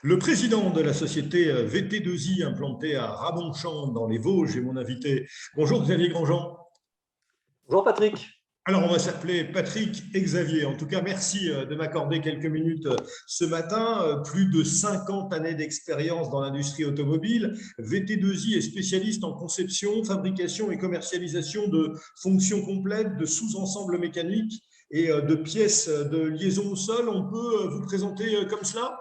Le président de la société VT2I implantée à Ramonchamp dans les Vosges est mon invité. Bonjour Xavier Grandjean. Bonjour Patrick. Alors on va s'appeler Patrick et Xavier. En tout cas, merci de m'accorder quelques minutes ce matin. Plus de 50 années d'expérience dans l'industrie automobile. VT2I est spécialiste en conception, fabrication et commercialisation de fonctions complètes, de sous-ensembles mécaniques et de pièces de liaison au sol. On peut vous présenter comme cela?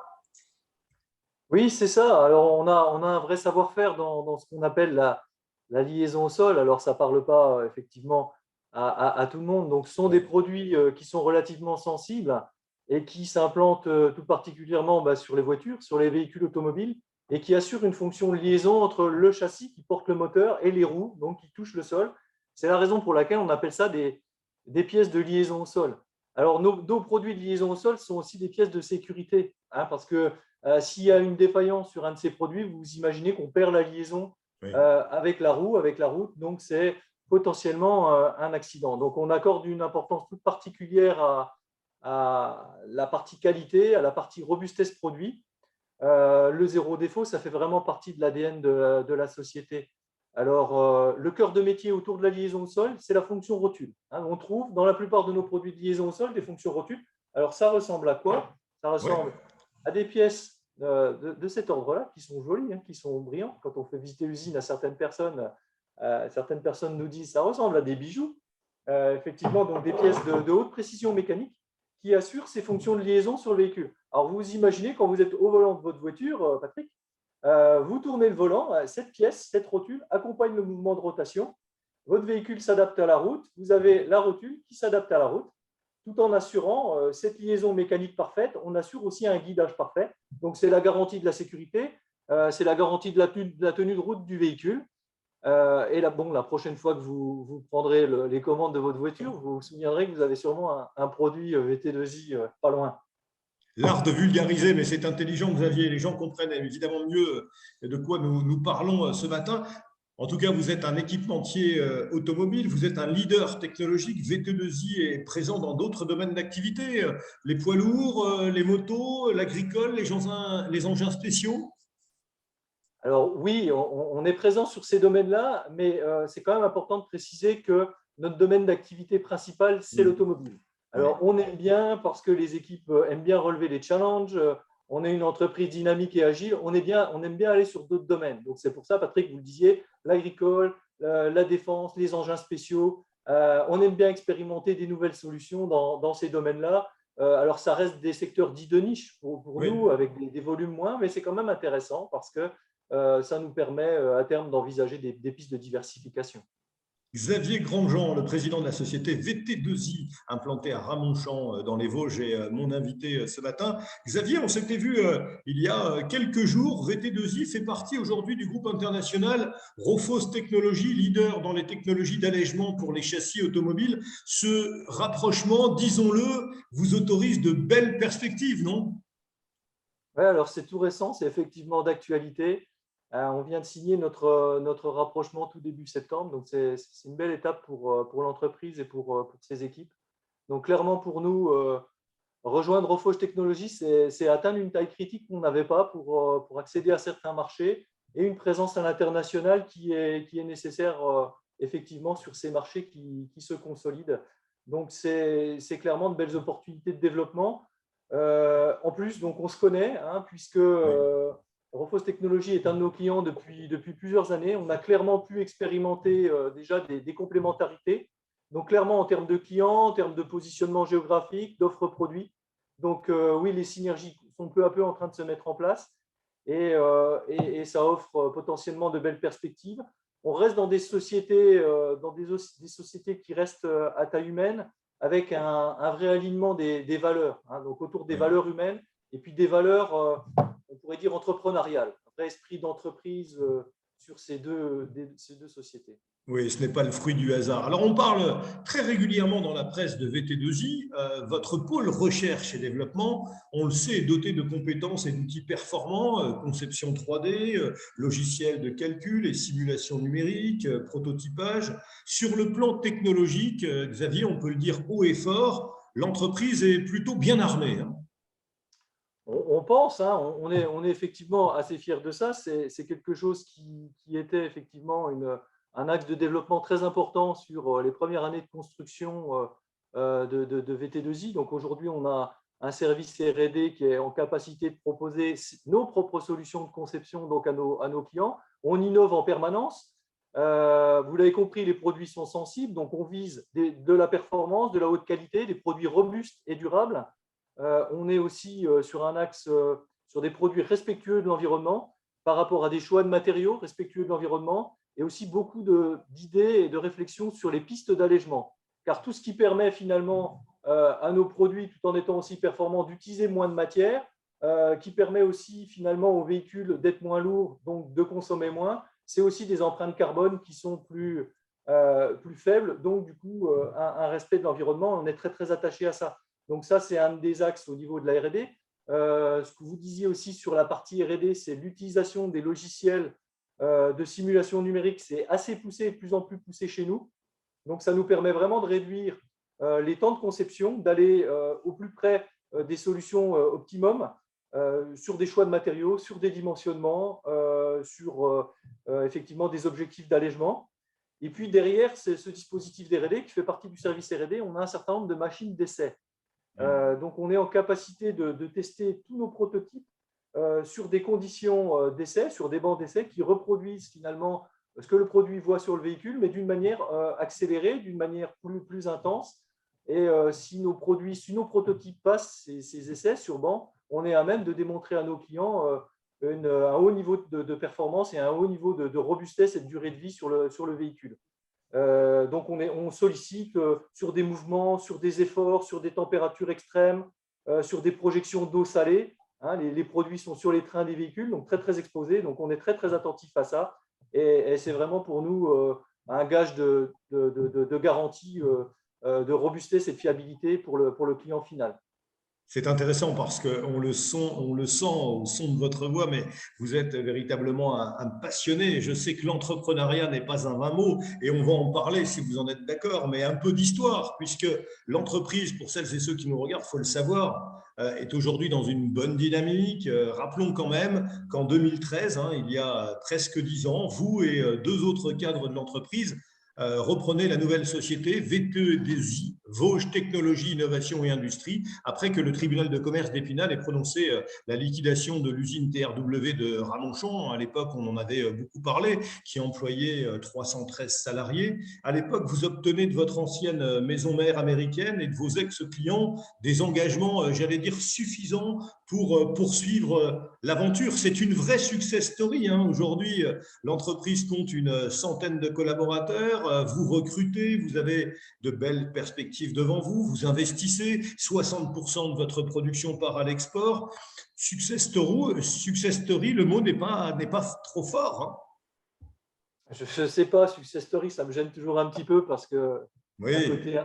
Oui, c'est ça. Alors, on a un vrai savoir-faire dans ce qu'on appelle la liaison au sol. Alors, ça ne parle pas effectivement à tout le monde. Donc, ce sont des produits qui sont relativement sensibles et qui s'implantent tout particulièrement sur les voitures, sur les véhicules automobiles et qui assurent une fonction de liaison entre le châssis qui porte le moteur et les roues, donc qui touchent le sol. C'est la raison pour laquelle on appelle ça des pièces de liaison au sol. Alors, nos produits de liaison au sol sont aussi des pièces de sécurité, hein, parce que s'il y a une défaillance sur un de ces produits, vous imaginez qu'on perd la liaison Oui. avec la roue, avec la route, donc c'est potentiellement un accident. Donc on accorde une importance toute particulière à la partie qualité, à la partie robustesse produit. Le zéro défaut, ça fait vraiment partie de l'ADN de la société. Alors, le cœur de métier autour de la liaison au sol, c'est la fonction rotule. Hein, on trouve dans la plupart de nos produits de liaison au sol des fonctions rotules. Alors, ça ressemble à quoi? Ça Ouais. ressemble à des pièces de cet ordre-là qui sont jolies, hein, qui sont brillantes. Quand on fait visiter l'usine à certaines personnes nous disent ça ressemble à des bijoux. Effectivement, donc des pièces de haute précision mécanique qui assurent ces fonctions de liaison sur le véhicule. Alors, vous imaginez quand vous êtes au volant de votre voiture, Patrick, vous tournez le volant, cette pièce, cette rotule accompagne le mouvement de rotation. Votre véhicule s'adapte à la route, vous avez la rotule qui s'adapte à la route, tout en assurant cette liaison mécanique parfaite. On assure aussi un guidage parfait. Donc, c'est la garantie de la sécurité, c'est la garantie de la tenue de route du véhicule. Et la prochaine fois que vous prendrez les commandes de votre voiture, vous vous souviendrez que vous avez sûrement un produit VT2I pas loin. L'art de vulgariser, mais c'est intelligent, Xavier. Les gens comprennent évidemment mieux de quoi nous parlons ce matin. En tout cas, vous êtes un équipementier automobile, vous êtes un leader technologique. VT2I est présent dans d'autres domaines d'activité, les poids lourds, les motos, l'agricole, les engins spéciaux. Alors oui, on est présent sur ces domaines-là, mais c'est quand même important de préciser que notre domaine d'activité principal, c'est l'automobile. Oui. Alors on aime bien parce que les équipes aiment bien relever les challenges, on est une entreprise dynamique et agile, on aime bien aller sur d'autres domaines. Donc c'est pour ça, Patrick, vous le disiez, l'agricole, la défense, les engins spéciaux, on aime bien expérimenter des nouvelles solutions dans ces domaines-là. Alors ça reste des secteurs dits de niche pour Oui. nous, avec des volumes moins, mais c'est quand même intéressant parce que ça nous permet à terme d'envisager des pistes de diversification. Xavier Grandjean, le président de la société VT2I, implantée à Ramonchamp dans les Vosges, est mon invité ce matin. Xavier, on s'était vu il y a quelques jours. VT2I fait partie aujourd'hui du groupe international Rofos Technologies, leader dans les technologies d'allègement pour les châssis automobiles. Ce rapprochement, disons-le, vous autorise de belles perspectives, non? Ouais, alors c'est tout récent, c'est effectivement d'actualité. On vient de signer notre rapprochement tout début septembre, donc c'est une belle étape pour l'entreprise et pour ses équipes. Donc clairement pour nous, rejoindre Rofoge Technologies, c'est atteindre une taille critique qu'on n'avait pas pour accéder à certains marchés et une présence à l'international qui est nécessaire effectivement sur ces marchés qui se consolident. Donc c'est clairement de belles opportunités de développement. En plus, donc on se connaît, hein, puisque Oui. Rofos Technologies est un de nos clients depuis plusieurs années. On a clairement pu expérimenter déjà des complémentarités. Donc clairement en termes de clients, en termes de positionnement géographique, d'offres produits. Donc oui, les synergies sont peu à peu en train de se mettre en place et ça offre potentiellement de belles perspectives. On reste dans des sociétés, des sociétés qui restent à taille humaine, avec un vrai alignement des valeurs, hein, donc autour des Oui. valeurs humaines et puis des valeurs, on pourrait dire, entrepreneuriales, un vrai esprit d'entreprise sur ces deux sociétés. Oui, ce n'est pas le fruit du hasard. Alors, on parle très régulièrement dans la presse de VT2I. Votre pôle recherche et développement, on le sait, est doté de compétences et d'outils performants, conception 3D, logiciels de calcul et simulation numérique, prototypage. Sur le plan technologique, Xavier, on peut le dire haut et fort, l'entreprise est plutôt bien armée, hein. On pense, hein, on est effectivement assez fiers de ça. C'est quelque chose qui était effectivement un axe de développement très important sur les premières années de construction de VT2I. Donc aujourd'hui, on a un service R&D qui est en capacité de proposer nos propres solutions de conception donc à nos clients. On innove en permanence. Vous l'avez compris, les produits sont sensibles, donc on vise de la performance, de la haute qualité, des produits robustes et durables. On est aussi sur un axe, sur des produits respectueux de l'environnement par rapport à des choix de matériaux respectueux de l'environnement et aussi beaucoup d'idées et de réflexions sur les pistes d'allègement. Car tout ce qui permet finalement à nos produits, tout en étant aussi performants, d'utiliser moins de matière, qui permet aussi finalement aux véhicules d'être moins lourds, donc de consommer moins, c'est aussi des empreintes carbone qui sont plus faibles. Donc, du coup, un respect de l'environnement, on est très, très attaché à ça. Donc, ça, c'est un des axes au niveau de la R&D. Ce que vous disiez aussi sur la partie R&D, c'est l'utilisation des logiciels de simulation numérique. C'est assez poussé, de plus en plus poussé chez nous. Donc, ça nous permet vraiment de réduire les temps de conception, d'aller au plus près des solutions optimum sur des choix de matériaux, sur des dimensionnements, sur effectivement des objectifs d'allègement. Et puis derrière, c'est ce dispositif d'R&D qui fait partie du service R&D. On a un certain nombre de machines d'essai. Donc, on est en capacité de tester tous nos prototypes sur des conditions d'essai, sur des bancs d'essai qui reproduisent finalement ce que le produit voit sur le véhicule, mais d'une manière accélérée, d'une manière plus intense. Et si nos produits, si nos prototypes passent ces essais sur banc, on est à même de démontrer à nos clients un haut niveau de performance et un haut niveau de robustesse et de durée de vie sur le véhicule. Donc, on sollicite sur des mouvements, sur des efforts, sur des températures extrêmes, sur des projections d'eau salée. Hein, les produits sont sur les trains des véhicules, donc très, très exposés. Donc, on est très, très attentif à ça. Et c'est vraiment pour nous un gage de garantie de robustesse et de fiabilité pour le client final. C'est intéressant parce qu'on le sent au son de votre voix, mais vous êtes véritablement un passionné. Je sais que l'entrepreneuriat n'est pas un vain mot et on va en parler si vous en êtes d'accord, mais un peu d'histoire, puisque l'entreprise, pour celles et ceux qui nous regardent, il faut le savoir, est aujourd'hui dans une bonne dynamique. Rappelons quand même qu'en 2013, hein, il y a presque 10 ans, vous et deux autres cadres de l'entreprise reprenez la nouvelle société VT2I, Vosges Technologie, Innovation et Industrie, après que le tribunal de commerce d'Épinal ait prononcé la liquidation de l'usine TRW de Ramonchon. À l'époque, on en avait beaucoup parlé, qui employait 313 salariés. À l'époque, vous obtenez de votre ancienne maison mère américaine et de vos ex-clients des engagements, j'allais dire, suffisants pour poursuivre l'aventure. C'est une vraie success story. Hein. Aujourd'hui, l'entreprise compte une centaine de collaborateurs, vous recrutez, vous avez de belles perspectives devant vous, vous investissez, 60% de votre production part à l'export. Success story, le mot n'est pas trop fort. Hein. Je ne sais pas, success story, ça me gêne toujours un petit peu parce qu'il y a un Oui, côté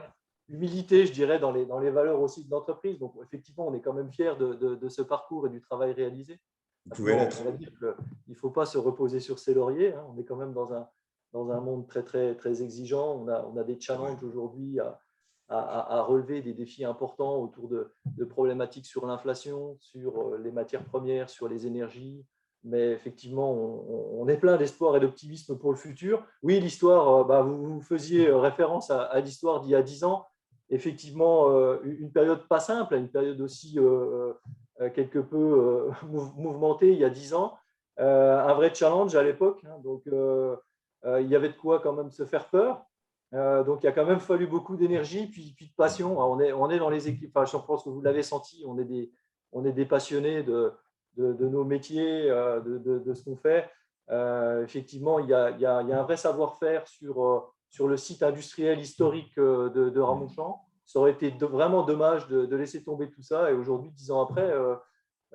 humilité, je dirais, dans les valeurs aussi de l'entreprise. Donc, effectivement, on est quand même fiers de ce parcours et du travail réalisé. vous pouvez Maintenant, l'être. on va dire qu'il ne faut pas se reposer sur ses lauriers. Hein. On est quand même dans un monde très, très, très exigeant. On a des challenges aujourd'hui à relever, des défis importants autour de problématiques sur l'inflation, sur les matières premières, sur les énergies. Mais effectivement, on est plein d'espoir et d'optimisme pour le futur. Oui, l'histoire, vous faisiez référence à l'histoire d'il y a 10 ans. Effectivement, une période pas simple, une période aussi quelque peu mouvementée il y a 10 ans. Un vrai challenge à l'époque. Hein, donc, il y avait de quoi quand même se faire peur. Donc, il a quand même fallu beaucoup d'énergie puis de passion. Alors, on est dans les équipes, enfin, je pense que vous l'avez senti, on est des passionnés de nos métiers, de ce qu'on fait. Effectivement, il y a un vrai savoir-faire sur le site industriel historique de Ramonchon. Ça aurait été vraiment dommage de laisser tomber tout ça. Et aujourd'hui, 10 ans après,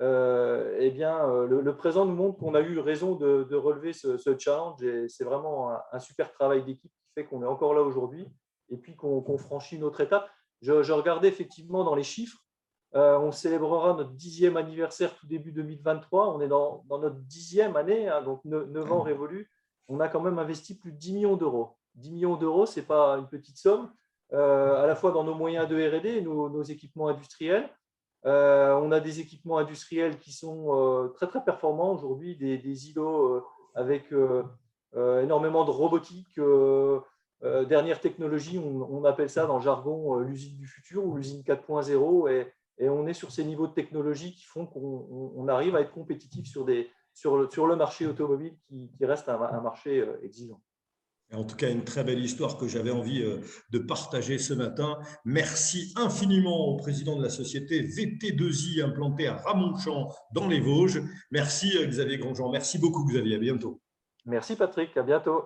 eh bien, le présent nous montre qu'on a eu raison de relever ce challenge. Et c'est vraiment un super travail d'équipe qui fait qu'on est encore là aujourd'hui et puis qu'on franchit une autre étape. Je regardais effectivement dans les chiffres. On célébrera notre 10e anniversaire tout début 2023. On est dans notre 10e année, hein, donc 9 ans révolus. On a quand même investi plus de 10 millions d'euros. 10 millions d'euros, ce n'est pas une petite somme, à la fois dans nos moyens de R&D et nos équipements industriels. On a des équipements industriels qui sont très, très performants aujourd'hui, des îlots avec énormément de robotique, dernière technologie, on appelle ça dans le jargon l'usine du futur ou l'usine 4.0, et on est sur ces niveaux de technologie qui font qu'on arrive à être compétitif sur le marché automobile qui reste un marché exigeant. En tout cas, une très belle histoire que j'avais envie de partager ce matin. Merci infiniment au président de la société VT2I implantée à Ramonchamp dans les Vosges. Merci Xavier Grandjean. Merci beaucoup Xavier. À bientôt. Merci Patrick, à bientôt.